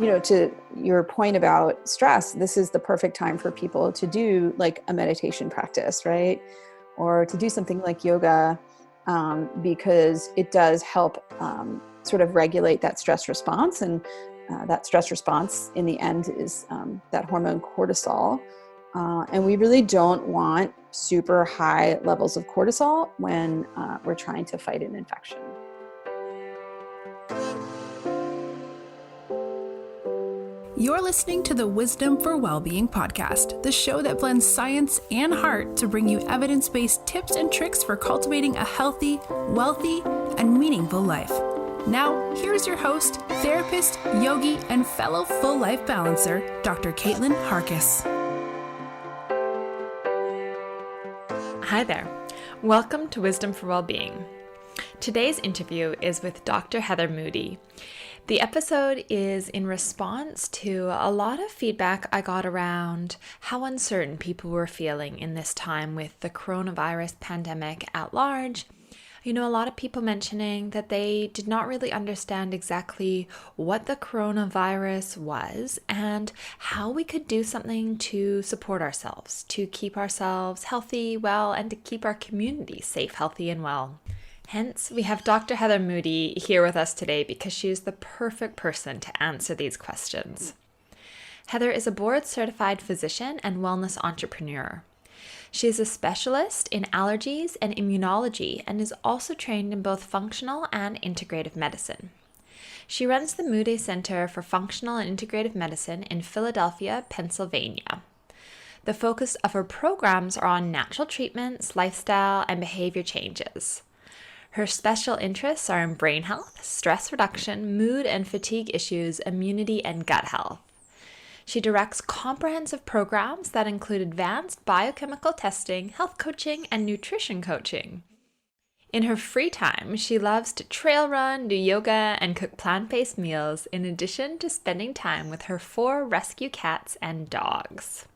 to your point about stress, this is the perfect time for people to do like a meditation practice, right? Or to do something like yoga, because it does help sort of regulate that stress response. And that stress response in the end is that hormone cortisol. And we really don't want super high levels of cortisol when we're trying to fight an infection. You're listening to the Wisdom for Wellbeing podcast, the show that blends science and heart to bring you evidence-based tips and tricks for cultivating a healthy, wealthy, and meaningful life. Now, here's your host, therapist, yogi, and fellow full life balancer, Dr. Caitlin Harkis. Hi there. Welcome to Wisdom for Wellbeing. Today's interview is with Dr. Heather Moday. The episode is in response to a lot of feedback I got around how uncertain people were feeling in this time with the coronavirus pandemic at large. A lot of people mentioning that they did not really understand exactly what the coronavirus was and how we could do something to support ourselves, to keep ourselves healthy, well, and to keep our community safe, healthy, and well. Hence, we have Dr. Heather Moday here with us today because she is the perfect person to answer these questions. Heather is a board-certified physician and wellness entrepreneur. She is a specialist in allergies and immunology and is also trained in both functional and integrative medicine. She runs the Moday Center for Functional and Integrative Medicine in Philadelphia, Pennsylvania. The focus of her programs are on natural treatments, lifestyle, and behavior changes. Her special interests are in brain health, stress reduction, mood and fatigue issues, immunity, and gut health. She directs comprehensive programs that include advanced biochemical testing, health coaching, and nutrition coaching. In her free time, she loves to trail run, do yoga, and cook plant-based meals, in addition to spending time with her 4 rescue cats and dogs.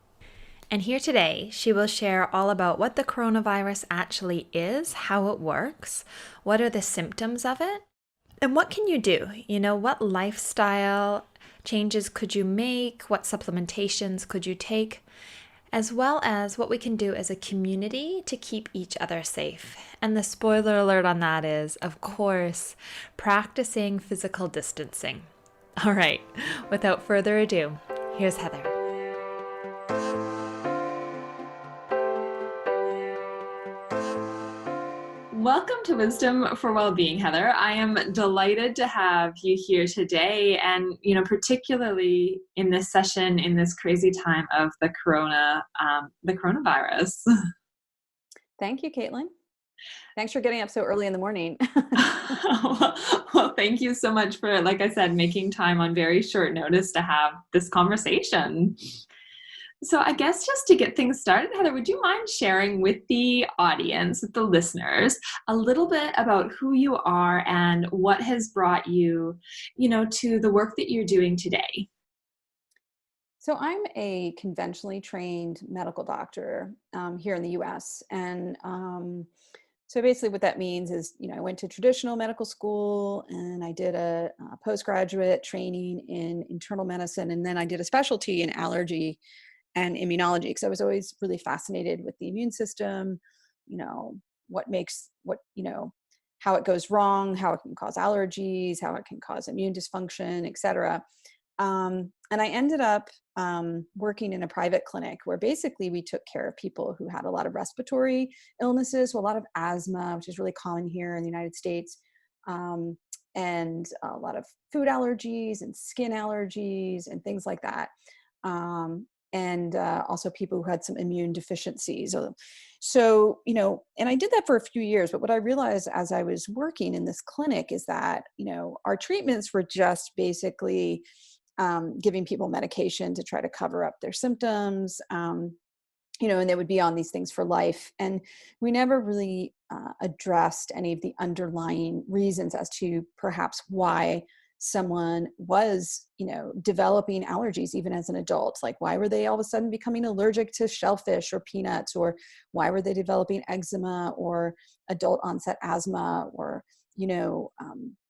And here today, she will share all about what the coronavirus actually is, how it works, what are the symptoms of it, and what can you do? What lifestyle changes could you make? What supplementations could you take? As well as what we can do as a community to keep each other safe. And the spoiler alert on that is, of course, practicing physical distancing. All right, without further ado, here's Heather. Welcome to Wisdom for Wellbeing, Heather. I am delighted to have you here today, and particularly in this session, in this crazy time of the coronavirus. Thank you, Caitlin. Thanks for getting up so early in the morning. Well, thank you so much for, like I said, making time on very short notice to have this conversation. So I guess just to get things started, Heather, would you mind sharing with the audience, with the listeners, a little bit about who you are and what has brought you, to the work that you're doing today? So I'm a conventionally trained medical doctor here in the US. And so basically what that means is, I went to traditional medical school and I did a postgraduate training in internal medicine. And then I did a specialty in allergy and immunology, because I was always really fascinated with the immune system, how it goes wrong, how it can cause allergies, how it can cause immune dysfunction, et cetera. And I ended up working in a private clinic where basically we took care of people who had a lot of respiratory illnesses, so a lot of asthma, which is really common here in the United States, and a lot of food allergies and skin allergies and things like that. And also people who had some immune deficiencies. So, and I did that for a few years, but what I realized as I was working in this clinic is that, our treatments were just basically giving people medication to try to cover up their symptoms, and they would be on these things for life. And we never really addressed any of the underlying reasons as to perhaps why someone was, developing allergies even as an adult. Like, why were they all of a sudden becoming allergic to shellfish or peanuts? Or why were they developing eczema or adult onset asthma or,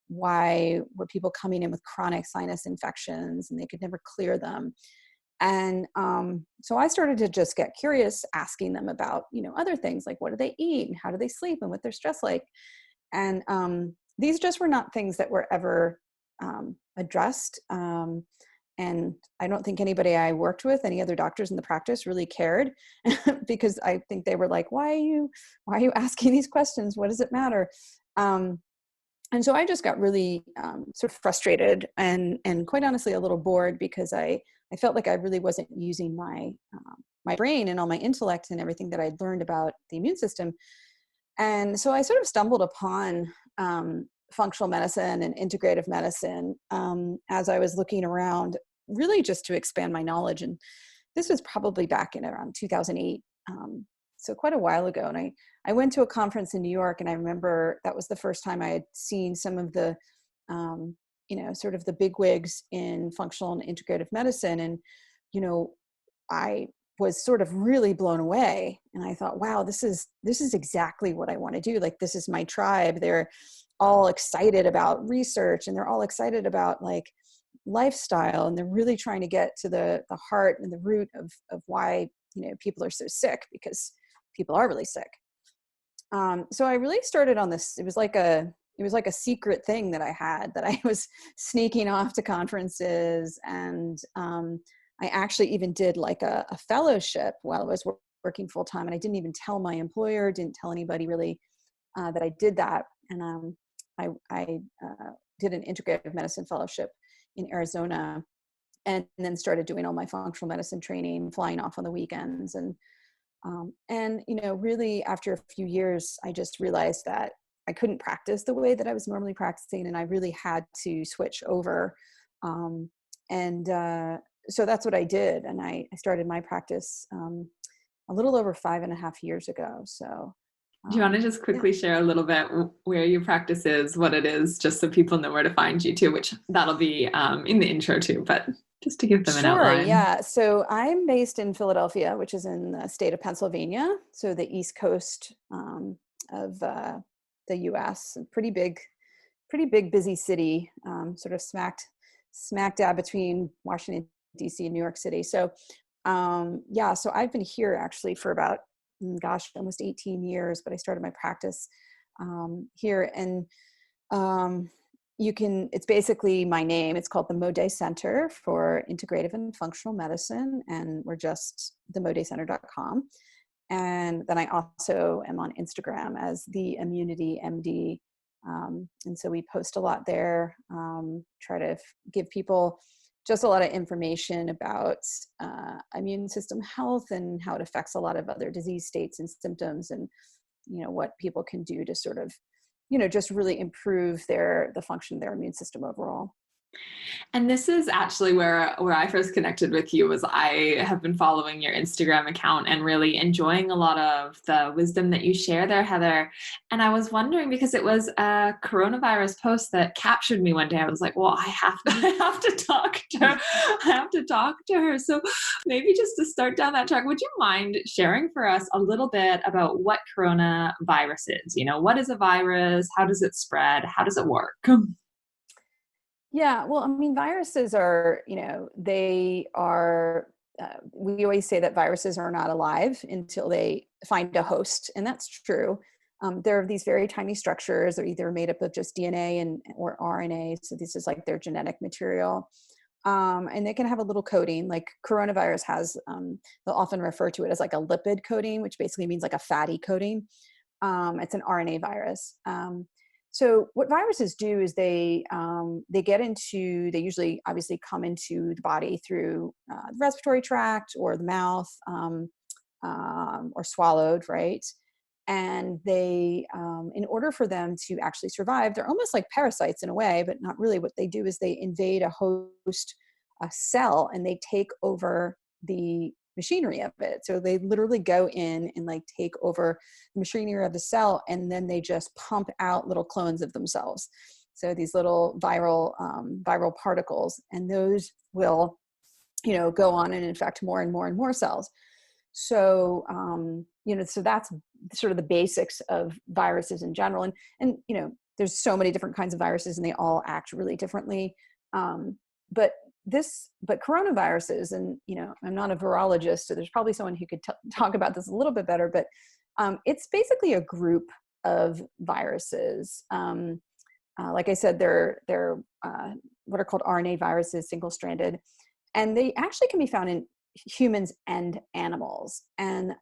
why were people coming in with chronic sinus infections and they could never clear them. And so I started to just get curious, asking them about, other things like what do they eat and how do they sleep and what their stress like. And these just were not things that were ever addressed. And I don't think anybody I worked with, any other doctors in the practice, really cared because I think they were like, why are you asking these questions? What does it matter? And so I just got really sort of frustrated and quite honestly a little bored because I felt like I really wasn't using my brain and all my intellect and everything that I'd learned about the immune system. And so I sort of stumbled upon functional medicine and integrative medicine as I was looking around, really just to expand my knowledge. And this was probably back in around 2008. So quite a while ago. And I went to a conference in New York, and I remember that was the first time I had seen some of the, sort of the bigwigs in functional and integrative medicine. And, I was sort of really blown away. And I thought, wow, this is exactly what I want to do. Like, this is my tribe. They're all excited about research, and they're all excited about like lifestyle. And they're really trying to get to the heart and the root of why, people are so sick, because people are really sick. So I really started on this. It was like a secret thing that I had, that I was sneaking off to conferences. And I actually even did like a fellowship while I was working full time. And I didn't even tell my employer, didn't tell anybody really that I did that. And I did an integrative medicine fellowship in Arizona, and then started doing all my functional medicine training, flying off on the weekends. And really after a few years, I just realized that I couldn't practice the way that I was normally practicing, and I really had to switch over. So that's what I did. And I started my practice a little over 5.5 years ago. So do you want to just quickly share a little bit where your practice is, what it is, just so people know where to find you too, which that'll be in the intro too, but just to give them an outline. Yeah. So I'm based in Philadelphia, which is in the state of Pennsylvania. So the East Coast of the US, pretty big, busy city, sort of smack dab between Washington, DC and New York City. So so I've been here actually for about, almost 18 years, but I started my practice here. And it's basically my name. It's called the Moday Center for Integrative and Functional Medicine. And we're just themodayscenter.com. And then I also am on Instagram as the Immunity MD. And so we post a lot there, try to give people just a lot of information about immune system health and how it affects a lot of other disease states and symptoms, and, what people can do to sort of, just really improve the function of their immune system overall. And this is actually where I first connected with you. Was I have been following your Instagram account and really enjoying a lot of the wisdom that you share there, Heather. And I was wondering, because it was a coronavirus post that captured me one day. I was like, well, I have to talk to her. I have to talk to her. So maybe just to start down that track, would you mind sharing for us a little bit about what coronavirus is? What is a virus? How does it spread? How does it work? Yeah, well, I mean, viruses are, they are, we always say that viruses are not alive until they find a host, and that's true. They're these very tiny structures. They're either made up of just DNA or RNA, so this is like their genetic material. And they can have a little coating, like coronavirus has, they'll often refer to it as like a lipid coating, which basically means like a fatty coating. It's an RNA virus. So what viruses do is they usually obviously come into the body through the respiratory tract or the mouth, or swallowed, right? And they, in order for them to actually survive, they're almost like parasites in a way, but not really. What they do is they invade a host, a cell, and they take over the machinery of it. So they literally go in and like take over the machinery of the cell, and then they just pump out little clones of themselves. So these little viral particles, and those will, go on and infect more and more and more cells. So, so that's sort of the basics of viruses in general. And there's so many different kinds of viruses and they all act really differently. But coronaviruses, and, I'm not a virologist, so there's probably someone who could talk about this a little bit better, but it's basically a group of viruses. Like I said, they're what are called RNA viruses, single-stranded, and they actually can be found in humans and animals. And,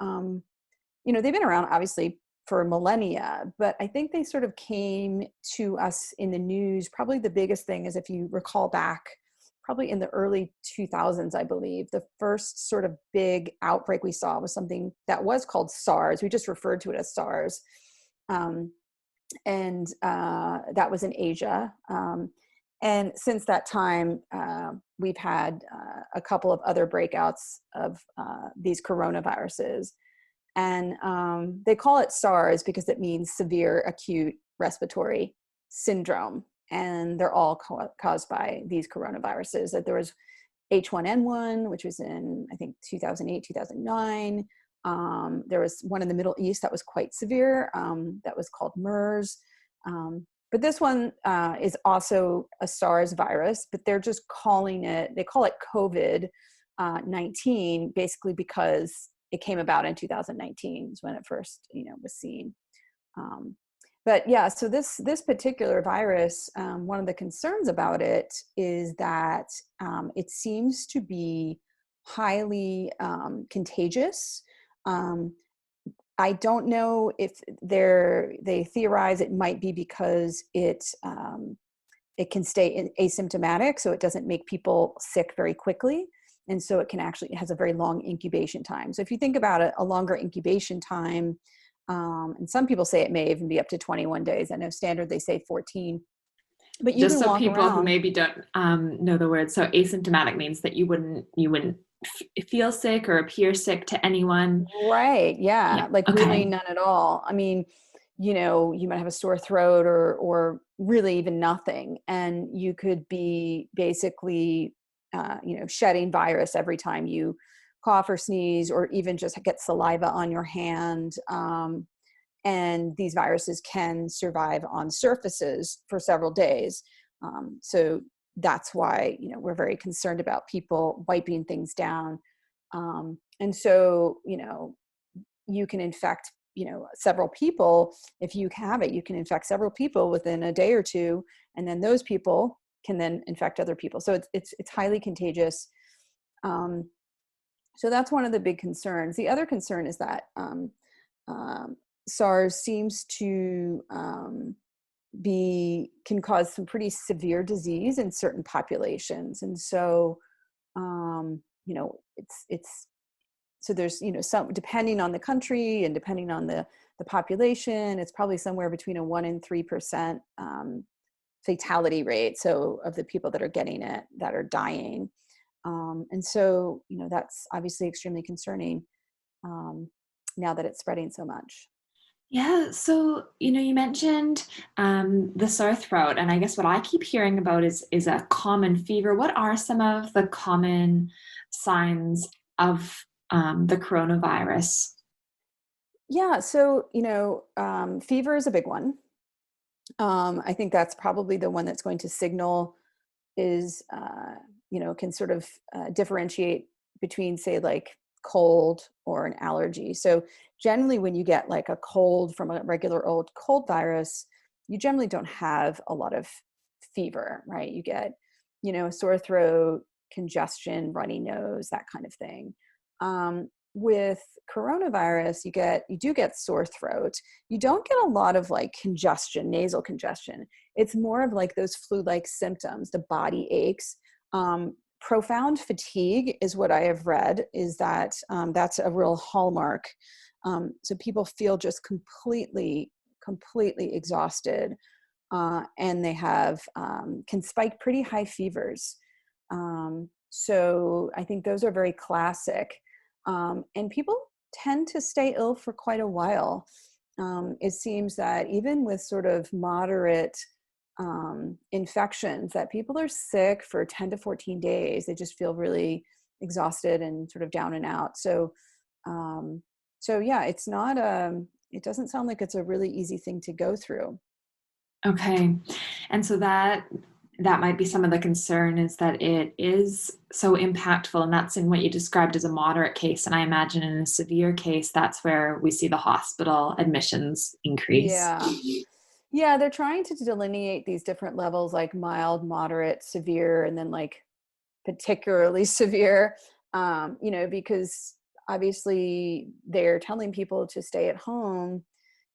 they've been around obviously for millennia, but I think they sort of came to us in the news. Probably the biggest thing is, if you recall back, probably in the early 2000s, I believe, the first sort of big outbreak we saw was something that was called SARS. We just referred to it as SARS. And that was in Asia. And since that time, we've had a couple of other breakouts of these coronaviruses. And they call it SARS because it means severe acute respiratory syndrome. And they're all caused by these coronaviruses. That there was H1N1, which was in, I think, 2008, 2009. There was one in the Middle East that was quite severe, that was called MERS. But this one is also a SARS virus, but they're just they call it COVID-19, basically because it came about in 2019 is when it first, was seen. But yeah, so this particular virus, one of the concerns about it is that it seems to be highly contagious. I don't know if they theorize it might be because it can stay asymptomatic, so it doesn't make people sick very quickly. And so it has a very long incubation time. So if you think about a longer incubation time, and some people say it may even be up to 21 days. I know standard, they say 14. But you Just can so walk people around. who maybe don't know the word, so asymptomatic means that you wouldn't feel sick or appear sick to anyone. Right. Yeah. Yeah. Like really Okay. none at all. I mean, you might have a sore throat or really even nothing. And you could be basically, shedding virus every time you cough or sneeze, or even just get saliva on your hand. And these viruses can survive on surfaces for several days. So that's why, we're very concerned about people wiping things down. And so, you can infect, several people. If you have it, you can infect several people within a day or two, and then those people can then infect other people. So it's highly contagious. So that's one of the big concerns. The other concern is that SARS seems to can cause some pretty severe disease in certain populations. And so, it's so there's, some, depending on the country and depending on the population, it's probably somewhere between a 1% and 3% fatality rate. So of the people that are getting it, that are dying. And so, that's obviously extremely concerning now that it's spreading so much. Yeah, so you mentioned the sore throat, and I guess what I keep hearing about is a common fever. What are some of the common signs of the coronavirus? Yeah, so fever is a big one. I think that's probably the one that's going to signal is can sort of differentiate between, say, like cold or an allergy. So generally when you get like a cold from a regular old cold virus, you generally don't have a lot of fever, right? You get, a sore throat, congestion, runny nose, that kind of thing. With coronavirus, you do get sore throat. You don't get a lot of like congestion, nasal congestion. It's more of like those flu-like symptoms, the body aches. Profound fatigue is what I have read, is that that's a real hallmark. So people feel just completely exhausted, and they can spike pretty high fevers. So I think those are very classic. And people tend to stay ill for quite a while. It seems that even with sort of moderate infections, that people are sick for 10 to 14 days. They just feel really exhausted and sort of down and out. So yeah, it's not it doesn't sound like it's a really easy thing to go through. Okay. And so that might be some of the concern, is that it is so impactful, and that's in what you described as a moderate case. And I imagine in a severe case, that's where we see the hospital admissions increase. Yeah. Yeah, they're trying to delineate these different levels, like mild, moderate, severe, and then like particularly severe, because obviously they're telling people to stay at home,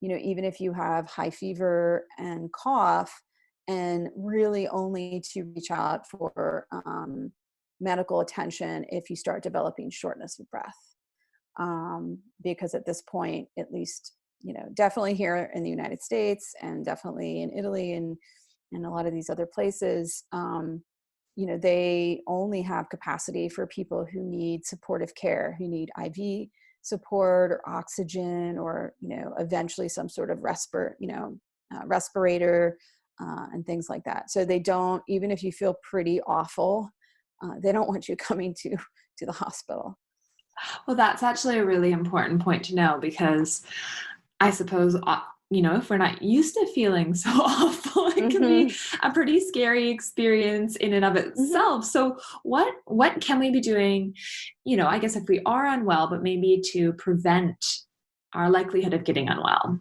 even if you have high fever and cough, and really only to reach out for medical attention if you start developing shortness of breath. Because at this point, at least, definitely here in the United States and definitely in Italy and a lot of these other places, they only have capacity for people who need supportive care, who need IV support or oxygen, or, eventually some sort of respirator, and things like that. So they don't, even if you feel pretty awful, they don't want you coming to the hospital. Well, that's actually a really important point to know, because I suppose, if we're not used to feeling so awful, it can be Hmm. a pretty scary experience in and of Hmm. itself. So what can we be doing, I guess, if we are unwell, but maybe to prevent our likelihood of getting unwell?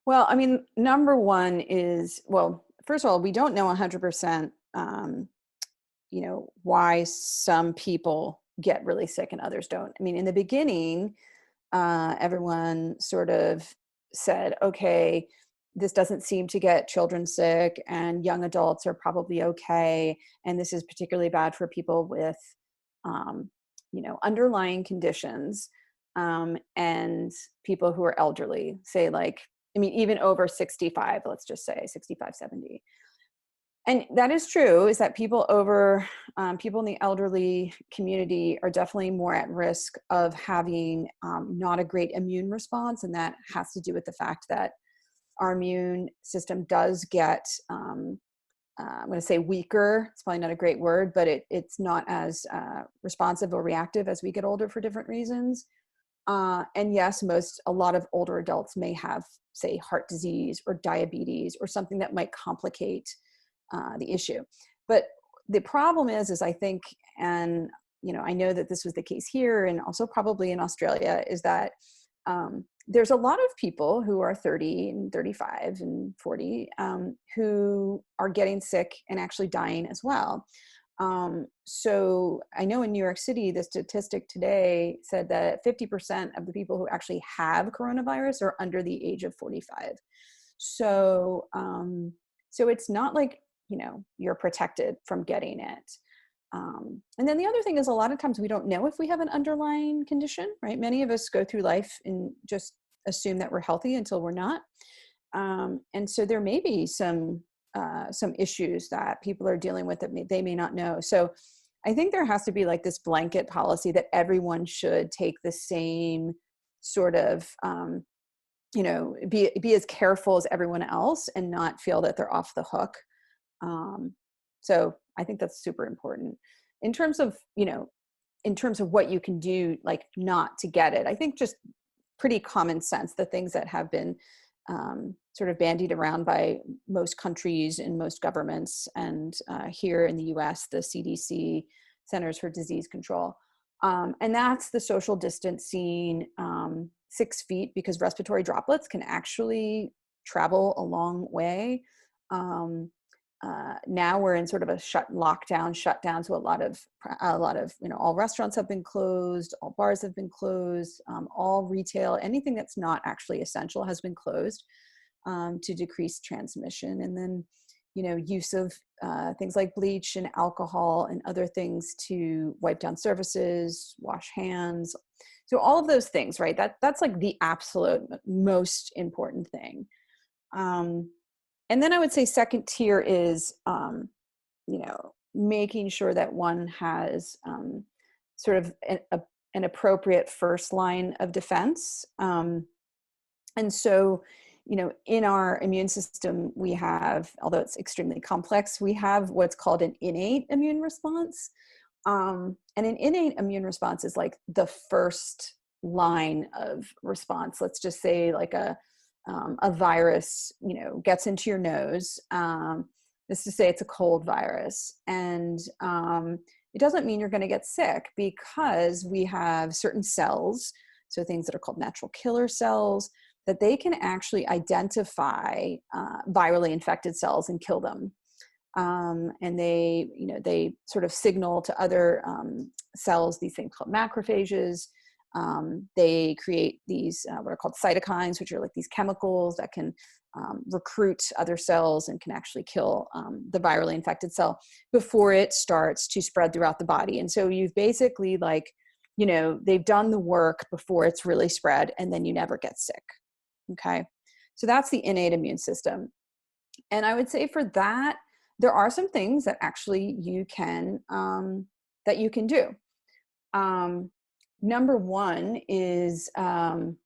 Well, I mean, number one is, well, first of all, we don't know 100%, why some people get really sick and others don't. I mean, in the beginning, everyone sort of said, okay, this doesn't seem to get children sick, and young adults are probably okay. And this is particularly bad for people with, um, underlying conditions, and people who are elderly, say, like, I mean, even over 65, let's just say 65, 70. And that is true, is that people in the elderly community are definitely more at risk of having not a great immune response. And that has to do with the fact that our immune system does get, I'm going to say weaker. It's probably not a great word, but it's not as responsive or reactive as we get older for different reasons. And yes, a lot of older adults may have, say, heart disease or diabetes or something that might complicate the issue. But the problem is I think, and I know that this was the case here and also probably in Australia, is that there's a lot of people who are 30 and 35 and 40, who are getting sick and actually dying as well. So I know in New York City, the statistic today said that 50% of the people who actually have coronavirus are under the age of 45. So, so it's not like, you're protected from getting it. And then the other thing is, a lot of times we don't know if we have an underlying condition, right? Many of us go through life and just assume that we're healthy until we're not. And so there may be some issues that people are dealing with that they may not know. So I think there has to be like this blanket policy that everyone should take the same sort of, be as careful as everyone else and not feel that they're off the hook. So I think that's super important in terms of, in terms of what you can do, like not to get it. I think just pretty common sense, the things that have been sort of bandied around by most countries and most governments, and here in the US, the CDC, Centers for Disease Control. And that's the social distancing, 6 feet, because respiratory droplets can actually travel a long way. Um, Now we're in sort of a shutdown. So a lot of, all restaurants have been closed, all bars have been closed, all retail, anything that's not actually essential has been closed, to decrease transmission. And then, use of things like bleach and alcohol and other things to wipe down surfaces, wash hands. So all of those things, right? That's like the absolute most important thing. And then I would say second tier is, making sure that one has sort of an appropriate first line of defense. And so, in our immune system, we have, although it's extremely complex, we have what's called an innate immune response. And an innate immune response is like the first line of response. Let's just say like a virus, gets into your nose, let's just say it's a cold virus, and it doesn't mean you're going to get sick, because we have certain cells, so things that are called natural killer cells, that they can actually identify virally infected cells and kill them. And they sort of signal to other cells, these things called macrophages. They create these what are called cytokines, which are like these chemicals that can recruit other cells and can actually kill the virally infected cell before it starts to spread throughout the body. And so you've basically they've done the work before it's really spread, and then you never get sick. Okay. So that's the innate immune system. And I would say for that, there are some things that actually you can do. Number one is, and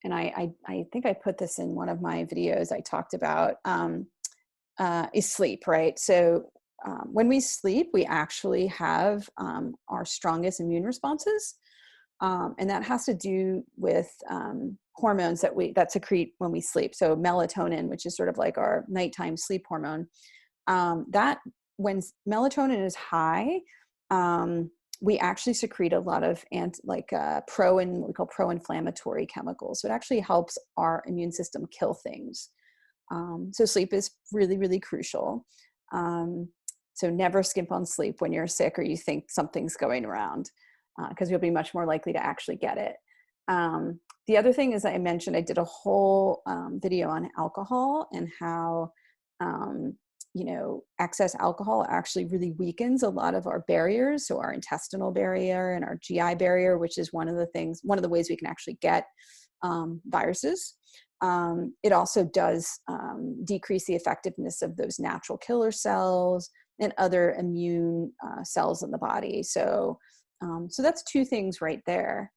I think I put this in one of my videos I talked about, is sleep, right? So when we sleep, we actually have our strongest immune responses. And that has to do with hormones that secrete when we sleep. So melatonin, which is sort of like our nighttime sleep hormone, that when melatonin is high, we actually secrete a lot of what we call pro-inflammatory chemicals. So it actually helps our immune system kill things. So sleep is really, really crucial. So never skimp on sleep when you're sick or you think something's going around, because you'll be much more likely to actually get it. The other thing is, I mentioned, I did a whole video on alcohol and how excess alcohol actually really weakens a lot of our barriers. So our intestinal barrier and our GI barrier, which is one of the ways we can actually get viruses. It also does decrease the effectiveness of those natural killer cells and other immune cells in the body. So that's two things right there.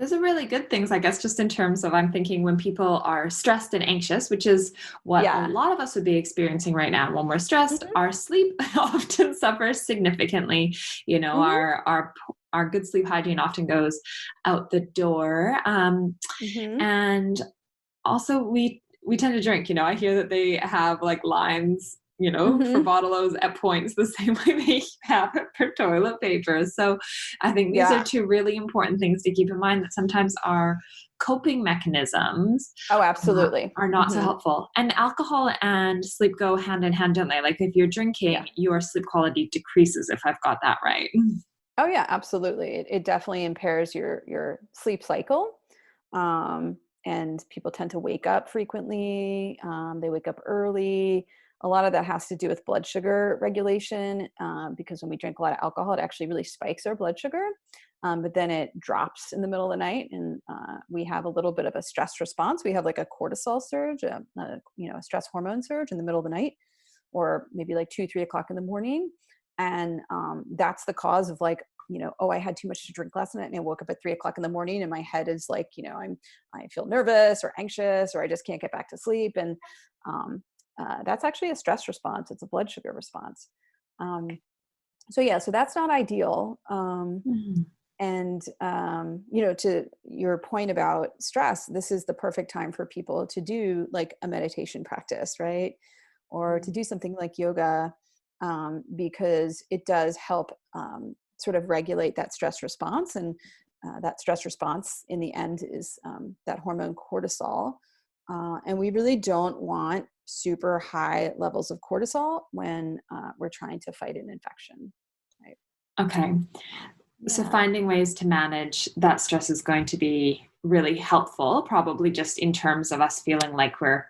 Those are really good things, I guess, just in terms of, I'm thinking when people are stressed and anxious, which is what a lot of us would be experiencing right now. When we're stressed, our sleep often suffers significantly. Our good sleep hygiene often goes out the door. And also we tend to drink, I hear that they have like lines, for bottles at points, the same way they have it for toilet paper. So I think these are two really important things to keep in mind, that sometimes our coping mechanisms absolutely are not so helpful. And alcohol and sleep go hand in hand, don't they? Like if you're drinking, your sleep quality decreases, if I've got that right. Oh yeah, absolutely. It definitely impairs your sleep cycle. And people tend to wake up frequently. They wake up early. A lot of that has to do with blood sugar regulation, because when we drink a lot of alcohol, it actually really spikes our blood sugar, but then it drops in the middle of the night, and we have a little bit of a stress response. We have like a cortisol surge, a stress hormone surge in the middle of the night, or maybe like 2-3 o'clock in the morning, and that's the cause of like, I had too much to drink last night and I woke up at 3 o'clock in the morning and my head is like, I feel nervous or anxious, or I just can't get back to sleep. And that's actually a stress response. It's a blood sugar response. So that's not ideal. And, to your point about stress, this is the perfect time for people to do like a meditation practice, right? Or to do something like yoga, because it does help sort of regulate that stress response. And that stress response in the end is that hormone cortisol. And we really don't want super high levels of cortisol when we're trying to fight an infection. Right? Okay. So finding ways to manage that stress is going to be really helpful, probably just in terms of us feeling like we're,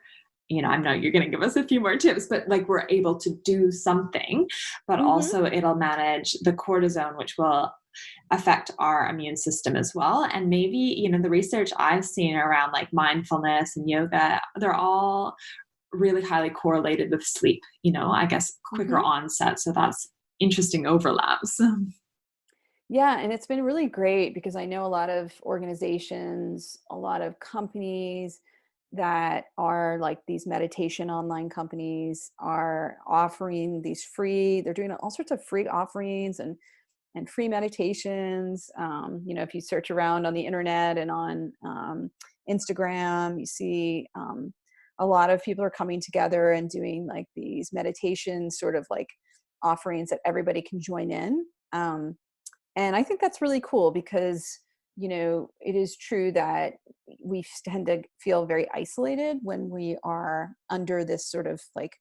I know you're going to give us a few more tips, but like we're able to do something, but also it'll manage the cortisone, which will affect our immune system as well. And maybe, the research I've seen around like mindfulness and yoga, they're all really highly correlated with sleep, I guess quicker onset. So that's interesting overlaps. Yeah, and it's been really great because I know a lot of organizations, a lot of companies that are like these meditation online companies are offering these free, they're doing all sorts of free offerings and and free meditations. If you search around on the internet and on Instagram, you see a lot of people are coming together and doing like these meditations, sort of like offerings that everybody can join in. And I think that's really cool because, it is true that we tend to feel very isolated when we are under this sort of like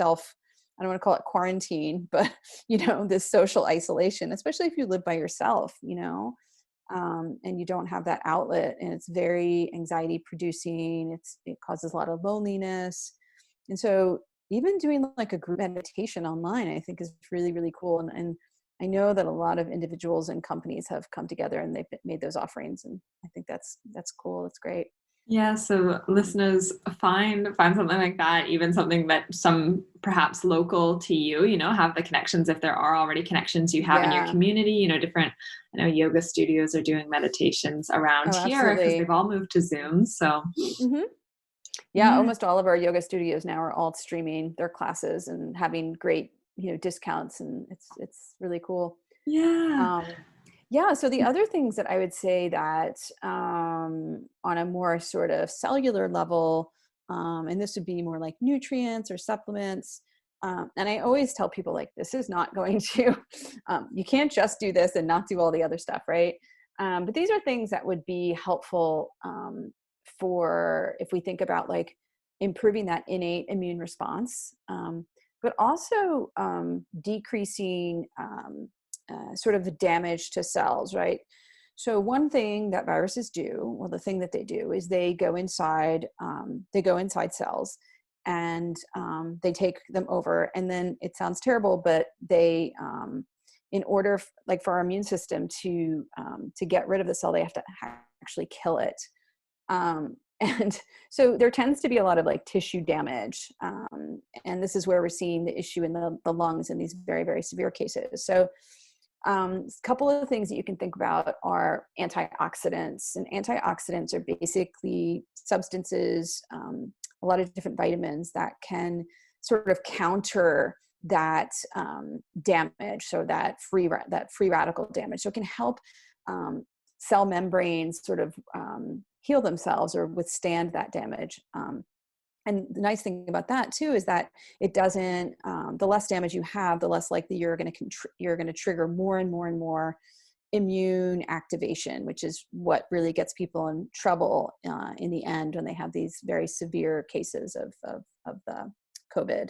I don't want to call it quarantine, but, this social isolation, especially if you live by yourself, and you don't have that outlet, and it's very anxiety producing. It causes a lot of loneliness. And so even doing like a group meditation online, I think is really, really cool. And I know that a lot of individuals and companies have come together and they've made those offerings. And I think that's cool. That's great. Yeah, so listeners, find something like that, even something that some perhaps local to you, have the connections, if there are already connections you have in your Yeah. community, different, I know yoga studios are doing meditations around Oh, here because they've absolutely. all moved to Zoom. So Hmm. Yeah, yeah, almost all of our yoga studios now are all streaming their classes and having great, discounts, and it's really cool. yeah. Um, yeah, so the other things that I would say that on a more sort of cellular level, and this would be more like nutrients or supplements. And I always tell people like, this is not going to, you can't just do this and not do all the other stuff, right? But these are things that would be helpful for if we think about like improving that innate immune response, but also decreasing sort of the damage to cells, right? So one thing that viruses do, well, the thing that they do is they go inside cells, and they take them over. And then it sounds terrible, but they, in order like for our immune system to get rid of the cell, they have to actually kill it. And so there tends to be a lot of like tissue damage. And this is where we're seeing the issue in the lungs in these very, very severe cases. So a couple of things that you can think about are antioxidants. And antioxidants are basically substances, a lot of different vitamins that can sort of counter that damage, so that free radical damage. So it can help cell membranes sort of heal themselves or withstand that damage. And the nice thing about that too is that it doesn't. The less damage you have, the less likely you're going to trigger more and more and more immune activation, which is what really gets people in trouble in the end when they have these very severe cases of the COVID.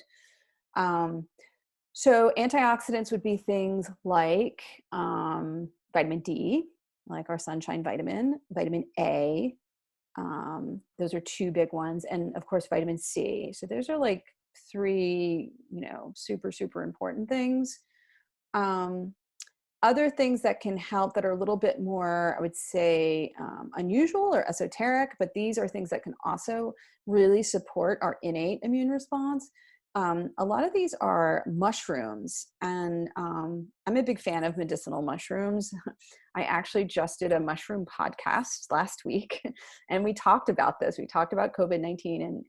So antioxidants would be things like vitamin D, like our sunshine vitamin, vitamin A. Those are two big ones. And of course, vitamin C. So those are like three, super, super important things. Other things that can help that are a little bit more, I would say, unusual or esoteric, but these are things that can also really support our innate immune response. A lot of these are mushrooms, and I'm a big fan of medicinal mushrooms. I actually just did a mushroom podcast last week, and we talked about this. We talked about COVID-19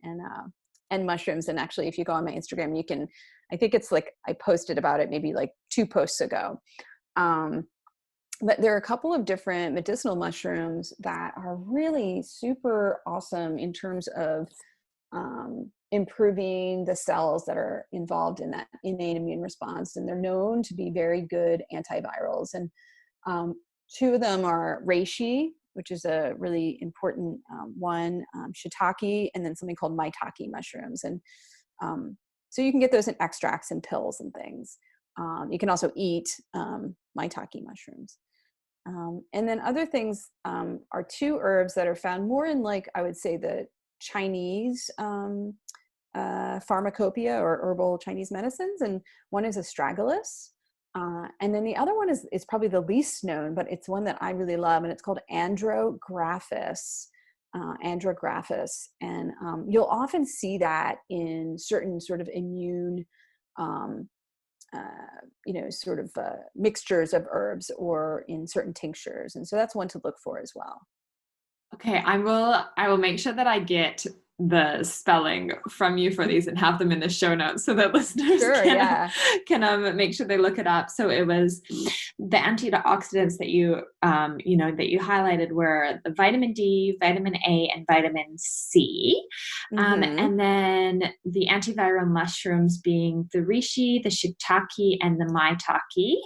and mushrooms. And actually, if you go on my Instagram, you can. I think it's like I posted about it maybe like 2 posts ago. But there are a couple of different medicinal mushrooms that are really super awesome in terms of improving the cells that are involved in that innate immune response. And they're known to be very good antivirals. And 2 of them are reishi, which is a really important one, shiitake, and then something called maitake mushrooms. And so you can get those in extracts and pills and things. You can also eat maitake mushrooms. And then other things are 2 herbs that are found more in, like, I would say, the Chinese pharmacopoeia or herbal Chinese medicines. And one is astragalus. And then the other one is probably the least known, but it's one that I really love, and it's called andrographis. Andrographis. And you'll often see that in certain sort of immune mixtures of herbs or in certain tinctures. And so that's one to look for as well. Okay, I will make sure that I get the spelling from you for these and have them in the show notes so that listeners Sure, yeah. can make sure they look it up. So it was the antioxidants that you that you highlighted were the vitamin D, vitamin A, and vitamin C, Mm-hmm. and then the antiviral mushrooms being the reishi, the shiitake, and the maitake,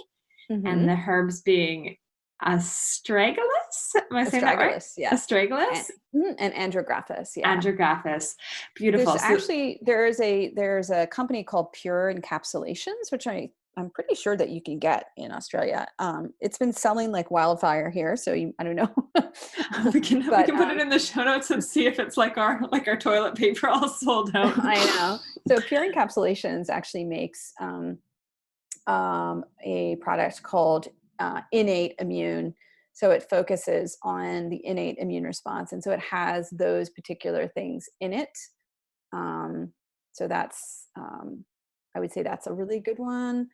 and Mm-hmm. the herbs being astragalus. Am I saying that right? Astragalus, yeah. Astragalus, And andrographis, yeah. andrographis. There's Beautiful. So actually there's a company called Pure Encapsulations, which I'm pretty sure that you can get in Australia. It's been selling like wildfire here, so I don't know, we but can put it in the show notes and see if it's like our toilet paper all sold out. I know. So Pure Encapsulations actually makes a product called Innate Immune. So it focuses on the innate immune response, and so it has those particular things in it. Um, so that's, I would say that's a really good one.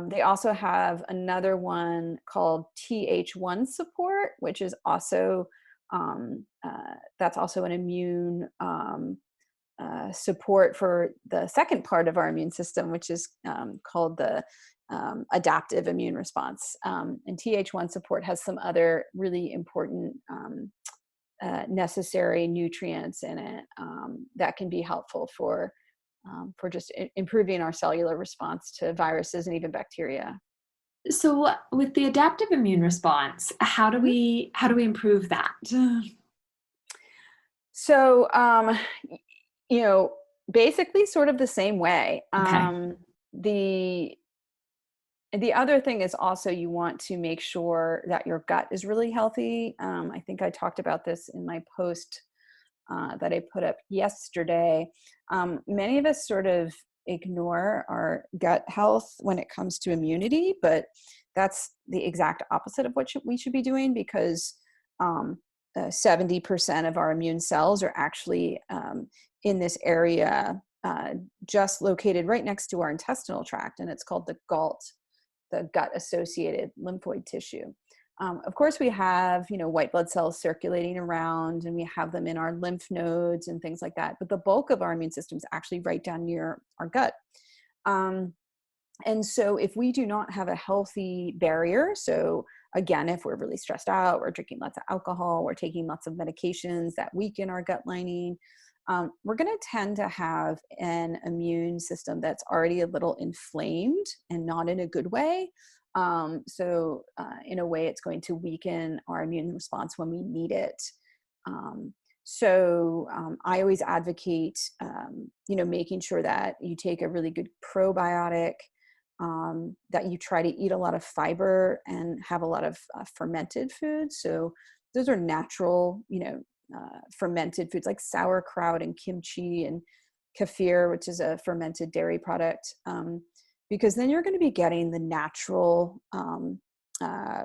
They also have another one called TH1 support, which is also that's also an immune support for the second part of our immune system, which is called the adaptive immune response. And TH1 support has some other really important necessary nutrients in it that can be helpful for just improving our cellular response to viruses and even bacteria. So with the adaptive immune response, how do Mhm. we improve that? So, you know, basically, sort of the same way. Okay. The the other thing is also you want to make sure that your gut is really healthy. I think I talked about this in my post that I put up yesterday. Many of us sort of ignore our gut health when it comes to immunity, but that's the exact opposite of what we should be doing because 70% of our immune cells are actually in this area just located right next to our intestinal tract, and it's called the GALT, the gut associated lymphoid tissue. Of course, we have, white blood cells circulating around and we have them in our lymph nodes and things like that. But the bulk of our immune system is actually right down near our gut. And so if we do not have a healthy barrier, so again, if we're really stressed out, we're drinking lots of alcohol, we're taking lots of medications that weaken our gut lining, we're going to tend to have an immune system that's already a little inflamed and not in a good way. In a way, it's going to weaken our immune response when we need it. I always advocate, making sure that you take a really good probiotic, that you try to eat a lot of fiber and have a lot of fermented foods. So those are natural, fermented foods like sauerkraut and kimchi and kefir, which is a fermented dairy product. Because then you're going to be getting the natural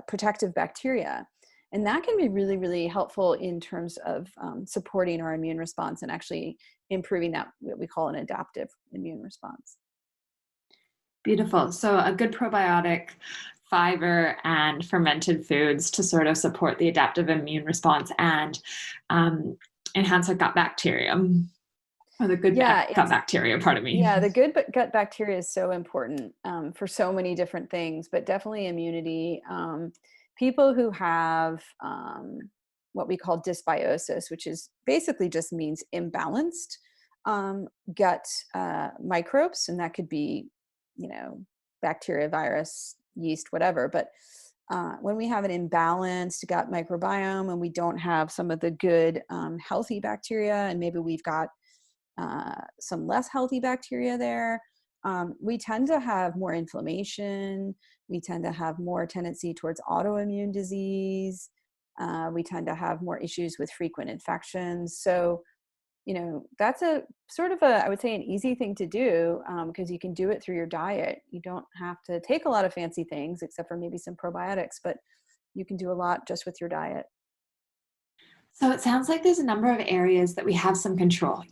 protective bacteria. And that can be really, really helpful in terms of supporting our immune response and actually improving that, what we call an adaptive immune response. Beautiful. So a good probiotic, fiber, and fermented foods to sort of support the adaptive immune response and enhance our gut bacteria, or the good gut bacteria, pardon me. Yeah, the good gut bacteria is so important for so many different things, but definitely immunity. People who have what we call dysbiosis, which is basically just means imbalanced gut microbes, and that could be, bacteria, virus, yeast, whatever. But when we have an imbalanced gut microbiome and we don't have some of the good healthy bacteria, and maybe we've got some less healthy bacteria there, we tend to have more inflammation. We tend to have more tendency towards autoimmune disease. We tend to have more issues with frequent infections. So, that's a sort of I would say an easy thing to do because you can do it through your diet. You don't have to take a lot of fancy things except for maybe some probiotics, but you can do a lot just with your diet. So it sounds like there's a number of areas that we have some control,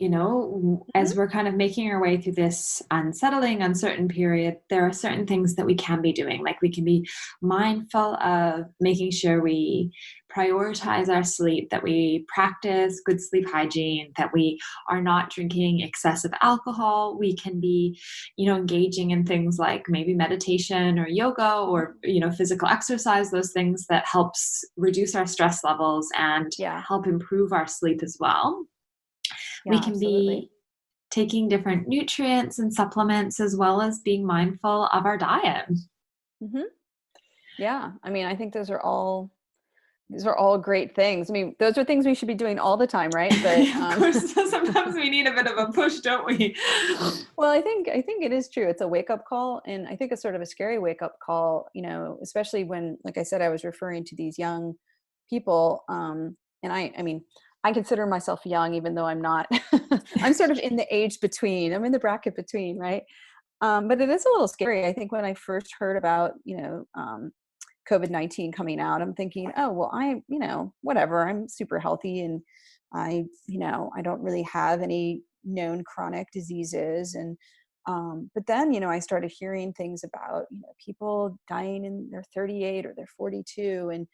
as we're kind of making our way through this unsettling, uncertain period. There are certain things that we can be doing, like we can be mindful of making sure we prioritize our sleep, that we practice good sleep hygiene, that we are not drinking excessive alcohol. We can be, engaging in things like maybe meditation or yoga or, physical exercise, those things that helps reduce our stress levels and Yeah. help improve our sleep as well. We Yeah, can absolutely. be taking different nutrients and supplements as well as being mindful of our diet. Hmm. Yeah. I mean, I think these are all great things. I mean, those are things we should be doing all the time, right? But Of course, sometimes we need a bit of a push, don't we? well, I think it is true. It's a wake up call, and I think it's sort of a scary wake up call, especially when, like I said, I was referring to these young people. And I mean, I consider myself young, even though I'm not. I'm sort of in the age between. I'm in the bracket between, right? But it is a little scary. I think when I first heard about, COVID-19 coming out, I'm thinking, oh, well, whatever, I'm super healthy and I don't really have any known chronic diseases. And, but then, I started hearing things about, people dying in their 38 or they're 42 and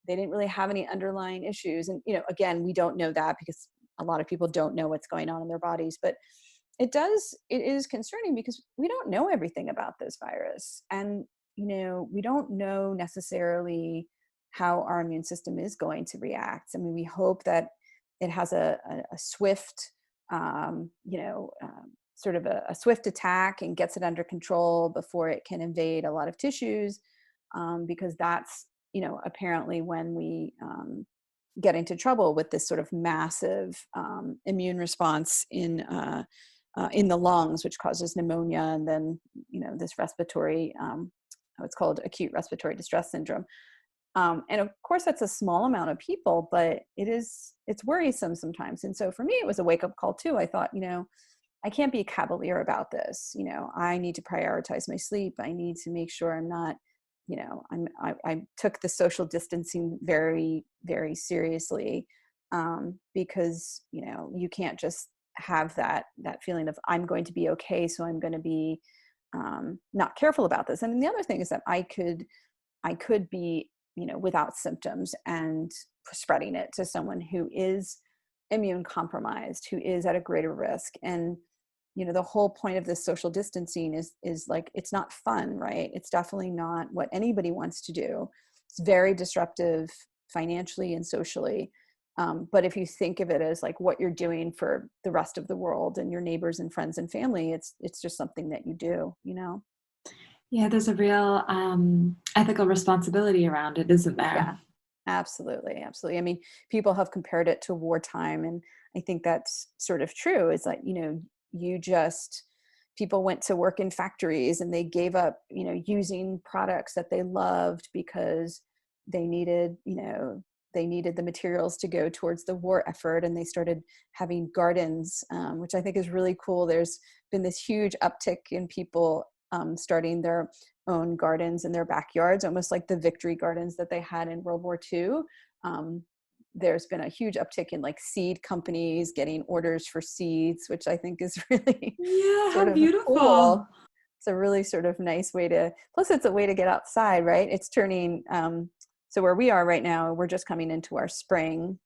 they didn't really have any underlying issues. And, again, we don't know that because a lot of people don't know what's going on in their bodies, but it is concerning because we don't know everything about this virus. And, we don't know necessarily how our immune system is going to react. I mean, we hope that it has a swift, sort of a swift attack and gets it under control before it can invade a lot of tissues, because that's, apparently when we get into trouble with this sort of massive immune response in the lungs, which causes pneumonia, and then this respiratory, it's called acute respiratory distress syndrome. And of course, that's a small amount of people, but it's worrisome sometimes. And so for me, it was a wake up call too. I thought, I can't be cavalier about this. I need to prioritize my sleep. I need to make sure I'm not, I took the social distancing very, very seriously, because, you can't just have that feeling of I'm going to be okay, so I'm going to be not careful about this. And then the other thing is that I could be, without symptoms and spreading it to someone who is immune compromised, who is at a greater risk. And the whole point of this social distancing is like, it's not fun, right? It's definitely not what anybody wants to do. It's very disruptive financially and socially. But if you think of it as like what you're doing for the rest of the world and your neighbors and friends and family, it's just something that you do. Yeah, there's a real ethical responsibility around it, isn't Yeah, there? absolutely. Absolutely. I mean, people have compared it to wartime. And I think that's sort of true. It's like, people went to work in factories and they gave up, using products that they loved because they needed, they needed the materials to go towards the war effort, and they started having gardens, which I think is really cool. There's been this huge uptick in people starting their own gardens in their backyards, almost like the victory gardens that they had in World War II. There's been a huge uptick in like seed companies getting orders for seeds, which I think is really Yeah, sort how of cool. beautiful. It's a really sort of nice way plus it's a way to get outside, right? It's turning, so where we are right now, we're just coming into our spring,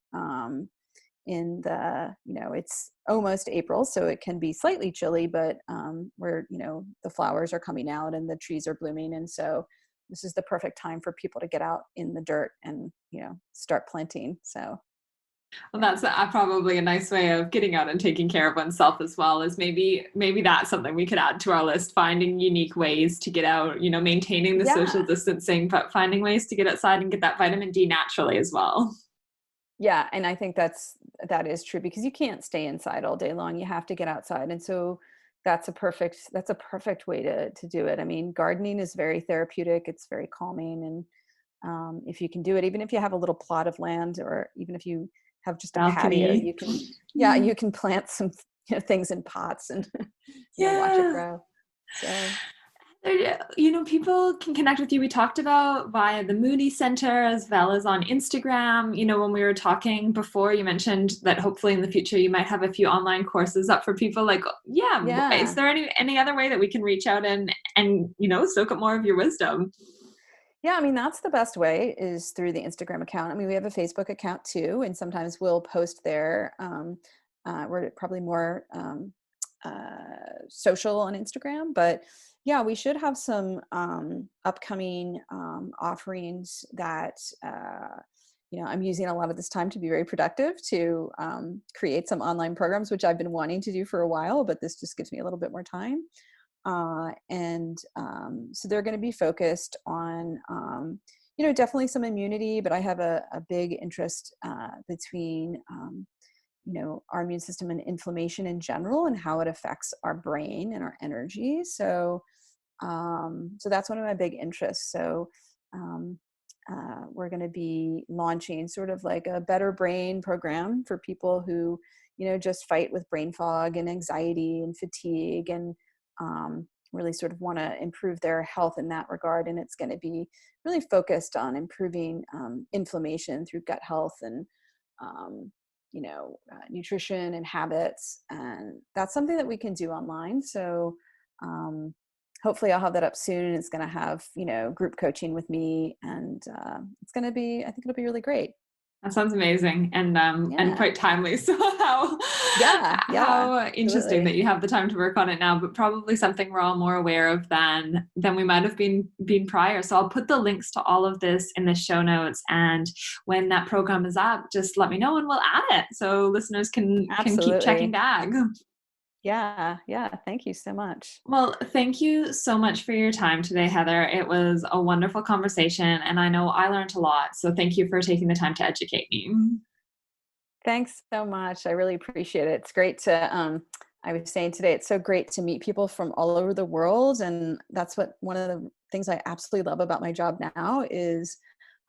in the, it's almost April, so it can be slightly chilly, but where, the flowers are coming out and the trees are blooming. And so this is the perfect time for people to get out in the dirt and, start planting. So, Well, yeah. that's probably a nice way of getting out and taking care of oneself as well. Is maybe that's something we could add to our list: finding unique ways to get out. Maintaining the social Yeah. distancing, but finding ways to get outside and get that vitamin D naturally as well. Yeah. And I think that is true because you can't stay inside all day long. You have to get outside. And so that's a perfect way to do it. I mean, gardening is very therapeutic. It's very calming. And if you can do it, even if you have a little plot of land, or even if you have just a patio, Balcony. you can, yeah, you can plant some things in pots and watch it Yeah. grow. So People can connect with you. We talked about via the Moody Center as well as on Instagram. When we were talking before, you mentioned that hopefully in the future you might have a few online courses up for people. Like, yeah, is yeah. there any other way that we can reach out and soak up more of your wisdom? Yeah, I mean, that's the best way is through the Instagram account. I mean, we have a Facebook account too, and sometimes we'll post there. We're probably more social on Instagram, but yeah, we should have some upcoming offerings that, I'm using a lot of this time to be very productive to create some online programs, which I've been wanting to do for a while, but this just gives me a little bit more time. So they're going to be focused on, definitely some immunity, but I have a big interest between, our immune system and inflammation in general and how it affects our brain and our energy. So that's one of my big interests. So we're going to be launching sort of like a better brain program for people who, just fight with brain fog and anxiety and fatigue and really sort of want to improve their health in that regard. And it's going to be really focused on improving inflammation through gut health and, nutrition and habits. And that's something that we can do online. So hopefully I'll have that up soon, and it's going to have, group coaching with me, and it's going to be, I think it'll be really great. That sounds amazing and quite timely. So how interesting absolutely. that you have the time to work on it now, but probably something we're all more aware of than we might have been prior. So I'll put the links to all of this in the show notes, and when that program is up, just let me know and we'll add it so listeners can keep checking Absolutely. back. Yeah. Thank you so much. Well, thank you so much for your time today, Heather. It was a wonderful conversation, and I know I learned a lot. So thank you for taking the time to educate me. Thanks so much. I really appreciate it. It's great to, I was saying today, it's so great to meet people from all over the world. And that's one of the things I absolutely love about my job now is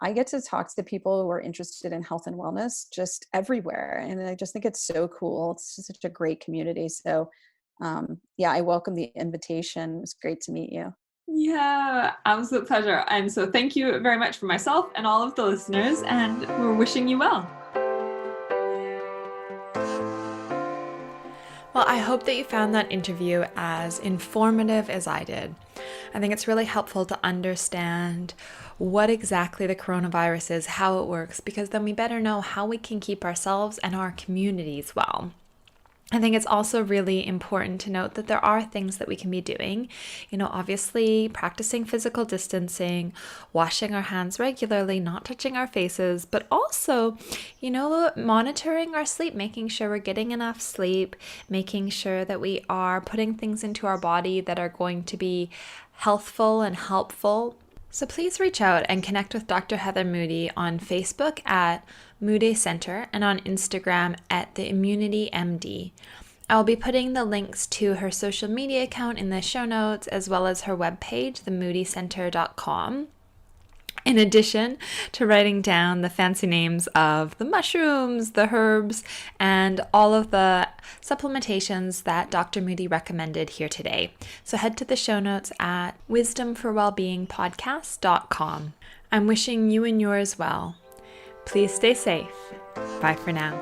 I get to talk to people who are interested in health and wellness just everywhere. And I just think it's so cool. It's just such a great community. So I welcome the invitation. It was great to meet you. Yeah, absolute pleasure. And so thank you very much for myself and all of the listeners, and we're wishing you well. Well, I hope that you found that interview as informative as I did. I think it's really helpful to understand what exactly the coronavirus is, how it works, because then we better know how we can keep ourselves and our communities well. I think it's also really important to note that there are things that we can be doing. Obviously practicing physical distancing, washing our hands regularly, not touching our faces, but also, monitoring our sleep, making sure we're getting enough sleep, making sure that we are putting things into our body that are going to be healthful and helpful. So please reach out and connect with Dr. Heather Moday on Facebook at Moday Center and on Instagram at the Immunity MD. I'll be putting the links to her social media account in the show notes, as well as her webpage, themoodycenter.com. In addition to writing down the fancy names of the mushrooms, the herbs, and all of the supplementations that Dr. Moday recommended here today. So head to the show notes at wisdomforwellbeingpodcast.com. I'm wishing you and yours well. Please stay safe. Bye for now.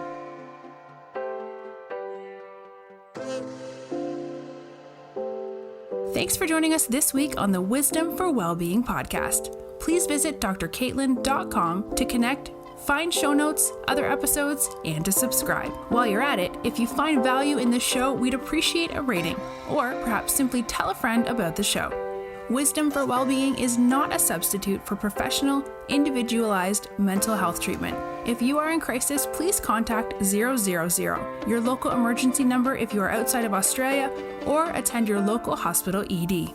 Thanks for joining us this week on the Wisdom for Wellbeing podcast. Please visit drcaitlin.com to connect, find show notes, other episodes, and to subscribe. While you're at it, if you find value in this show, we'd appreciate a rating, or perhaps simply tell a friend about the show. Wisdom for Wellbeing is not a substitute for professional, individualized mental health treatment. If you are in crisis, please contact 000, your local emergency number if you are outside of Australia, or attend your local hospital ED.